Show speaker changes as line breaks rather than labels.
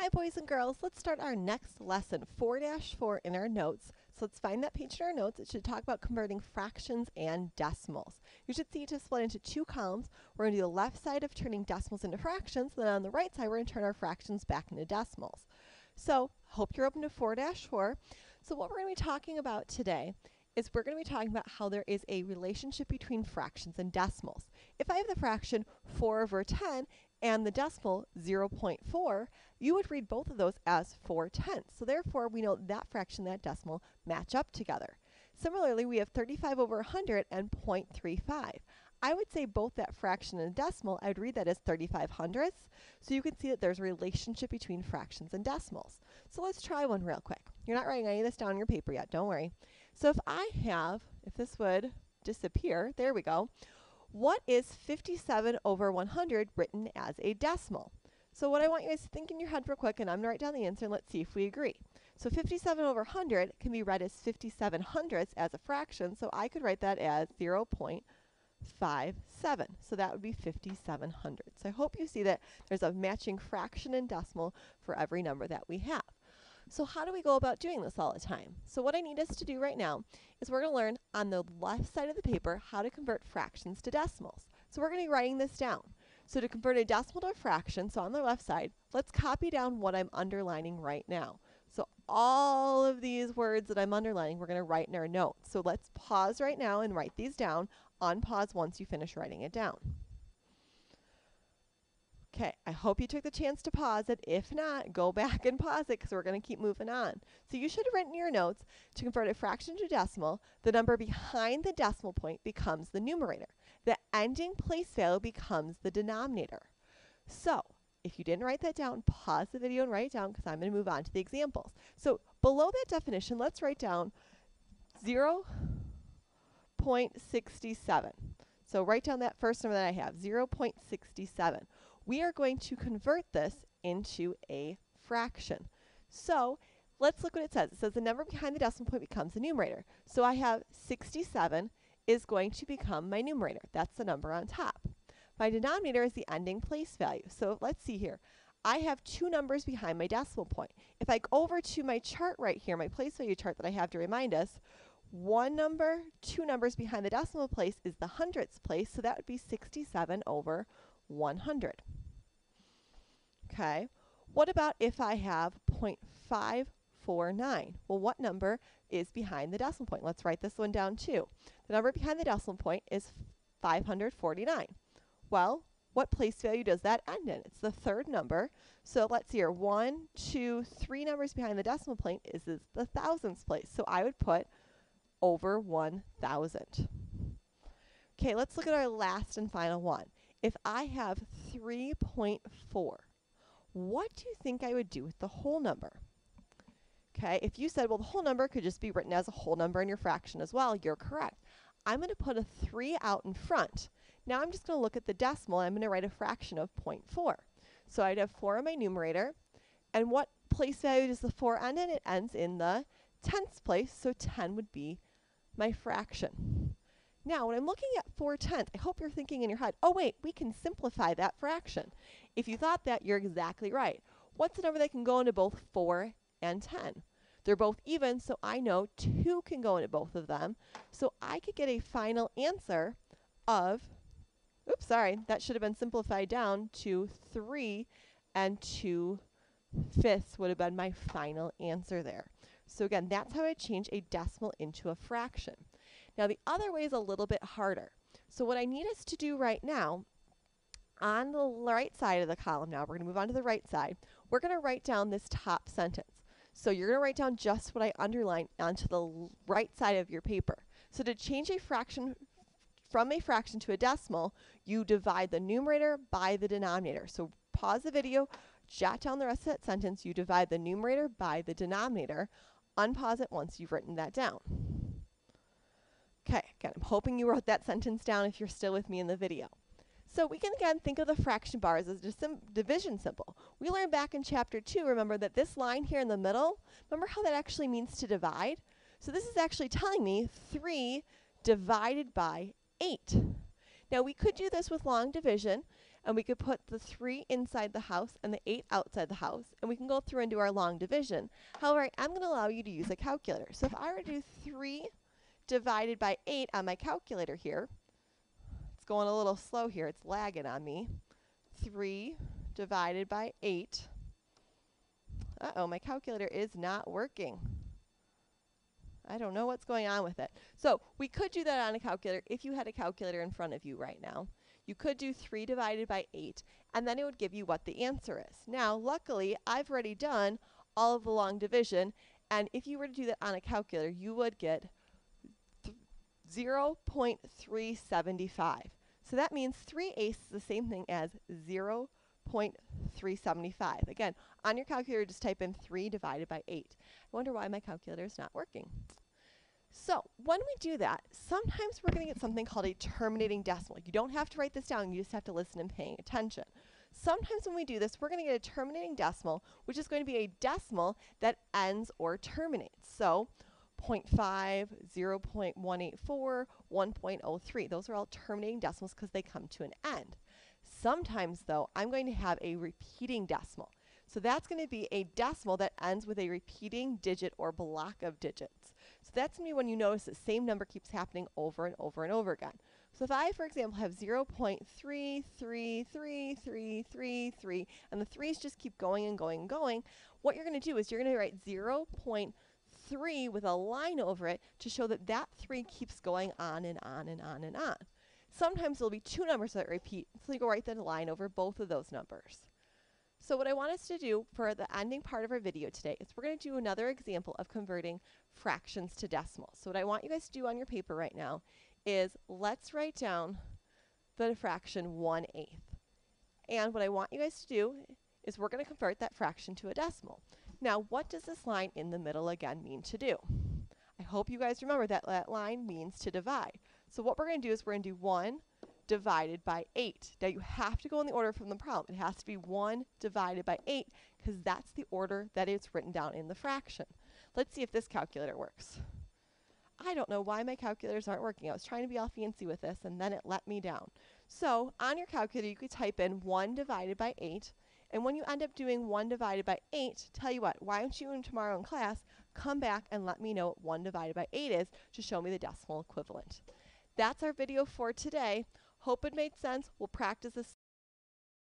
Hi boys and girls, let's start our next lesson, 4-4 in our notes. So let's find that page in our notes. It should talk about converting fractions and decimals. You should see it is split into two columns. We're going to do the left side of turning decimals into fractions, then on the right side we're going to turn our fractions back into decimals. So hope you're open to 4-4. So what we're going to be talking about today is we're going to be talking about how there is a relationship between fractions and decimals. If I have the fraction 4/10 and the decimal 0.4, you would read both of those as 4/10. So therefore, we know that fraction and that decimal match up together. Similarly, we have 35/100 and 0.35. I would say both that fraction and decimal, I'd read that as 35/100. So you can see that there's a relationship between fractions and decimals. So let's try one real quick. You're not writing any of this down on your paper yet, don't worry. So if this would disappear, there we go. What is 57/100 written as a decimal? So what I want you guys to think in your head real quick, and I'm going to write down the answer and let's see if we agree. So 57/100 can be read as 57/100 as a fraction, so I could write that as 0.57. So that would be 57/100. So I hope you see that there's a matching fraction and decimal for every number that we have. So how do we go about doing this all the time? So what I need us to do right now is we're going to learn on the left side of the paper how to convert fractions to decimals. So we're going to be writing this down. So to convert a decimal to a fraction, so on the left side, let's copy down what I'm underlining right now. So all of these words that I'm underlining, we're going to write in our notes. So let's pause right now and write these down. Unpause once you finish writing it down. Okay, I hope you took the chance to pause it. If not, go back and pause it because we're going to keep moving on. So you should have written in your notes, to convert a fraction to a decimal, the number behind the decimal point becomes the numerator. The ending place value becomes the denominator. So if you didn't write that down, pause the video and write it down because I'm going to move on to the examples. So below that definition, let's write down 0.67. So write down that first number that I have, 0.67. We are going to convert this into a fraction. So let's look what it says. It says the number behind the decimal point becomes the numerator. So I have 67 is going to become my numerator. That's the number on top. My denominator is the ending place value. So let's see here. I have two numbers behind my decimal point. If I go over to my chart right here, my place value chart that I have to remind us, one number, two numbers behind the decimal place is the hundredths place, so that would be 67/100. Okay, what about if I have 0.549? Well, what number is behind the decimal point? Let's write this one down too. The number behind the decimal point is 549. Well, what place value does that end in? It's the third number. So let's see here, 1, 2, 3 numbers behind the decimal point is the thousandths place. So I would put over 1,000. Okay, let's look at our last and final one. If I have 3.4, what do you think I would do with the whole number? Okay, if you said, well, the whole number could just be written as a whole number in your fraction as well, you're correct. I'm going to put a 3 out in front. Now I'm just going to look at the decimal. I'm going to write a fraction of 0.4. So I'd have 4 in my numerator. And what place value does the 4 end in? It ends in the tenths place, so 10 would be my fraction. Now, when I'm looking at 4/10, I hope you're thinking in your head, oh wait, we can simplify that fraction. If you thought that, you're exactly right. What's the number that can go into both 4 and 10? They're both even, so I know 2 can go into both of them. So I could get a final answer of, oops, sorry, that should have been simplified down to 3 and 2/5 would have been my final answer there. So again, that's how I change a decimal into a fraction. Now the other way is a little bit harder. So what I need us to do right now, on the right side of the column now, we're going to move on to the right side, we're going to write down this top sentence. So you're going to write down just what I underlined onto the right side of your paper. So to change a fraction from a fraction to a decimal, you divide the numerator by the denominator. So pause the video, jot down the rest of that sentence, you divide the numerator by the denominator, unpause it once you've written that down. Okay, again, I'm hoping you wrote that sentence down if you're still with me in the video. So we can again think of the fraction bars as just a division symbol. We learned back in chapter 2, remember that this line here in the middle, remember how that actually means to divide? So this is actually telling me 3 divided by 8. Now we could do this with long division, and we could put the 3 inside the house and the 8 outside the house, and we can go through and do our long division. However, I'm going to allow you to use a calculator. So if I were to do 3 divided by 8 on my calculator here, it's going a little slow here, it's lagging on me. 3 divided by 8. Uh-oh, my calculator is not working. I don't know what's going on with it. So we could do that on a calculator if you had a calculator in front of you right now. You could do 3 divided by 8, and then it would give you what the answer is. Now, luckily, I've already done all of the long division, and if you were to do that on a calculator, you would get 0.375. So that means 3/8 is the same thing as 0.375. Again, on your calculator, just type in 3 divided by 8. I wonder why my calculator is not working. So when we do that, sometimes we're going to get something called a terminating decimal. You don't have to write this down, you just have to listen and pay attention. Sometimes when we do this, we're going to get a terminating decimal, which is going to be a decimal that ends or terminates. So 0.5, 0.184, 1.03. Those are all terminating decimals because they come to an end. Sometimes, though, I'm going to have a repeating decimal. So that's going to be a decimal that ends with a repeating digit or block of digits. So that's going to be when you notice the same number keeps happening over and over and over again. So if I, for example, have 0.333333, and the 3's just keep going and going and going, what you're going to do is you're going to write 0.3 with a line over it to show that that 3 keeps going on and on and on and on. Sometimes there'll be 2 numbers that repeat, so you go write the line over both of those numbers. So what I want us to do for the ending part of our video today is we're going to do another example of converting fractions to decimals. So what I want you guys to do on your paper right now is let's write down the fraction 1/8. And what I want you guys to do is we're going to convert that fraction to a decimal. Now, what does this line in the middle again mean to do? I hope you guys remember that that line means to divide. So what we're going to do is we're going to do 1 divided by 8. Now you have to go in the order from the problem. It has to be 1 divided by 8 because that's the order that it's written down in the fraction. Let's see if this calculator works. I don't know why my calculators aren't working. I was trying to be all fancy with this and then it let me down. So on your calculator you could type in 1 divided by 8, and when you end up doing 1 divided by 8, tell you what, why don't you tomorrow in class come back and let me know what 1 divided by 8 is to show me the decimal equivalent. That's our video for today. Hope it made sense. We'll practice this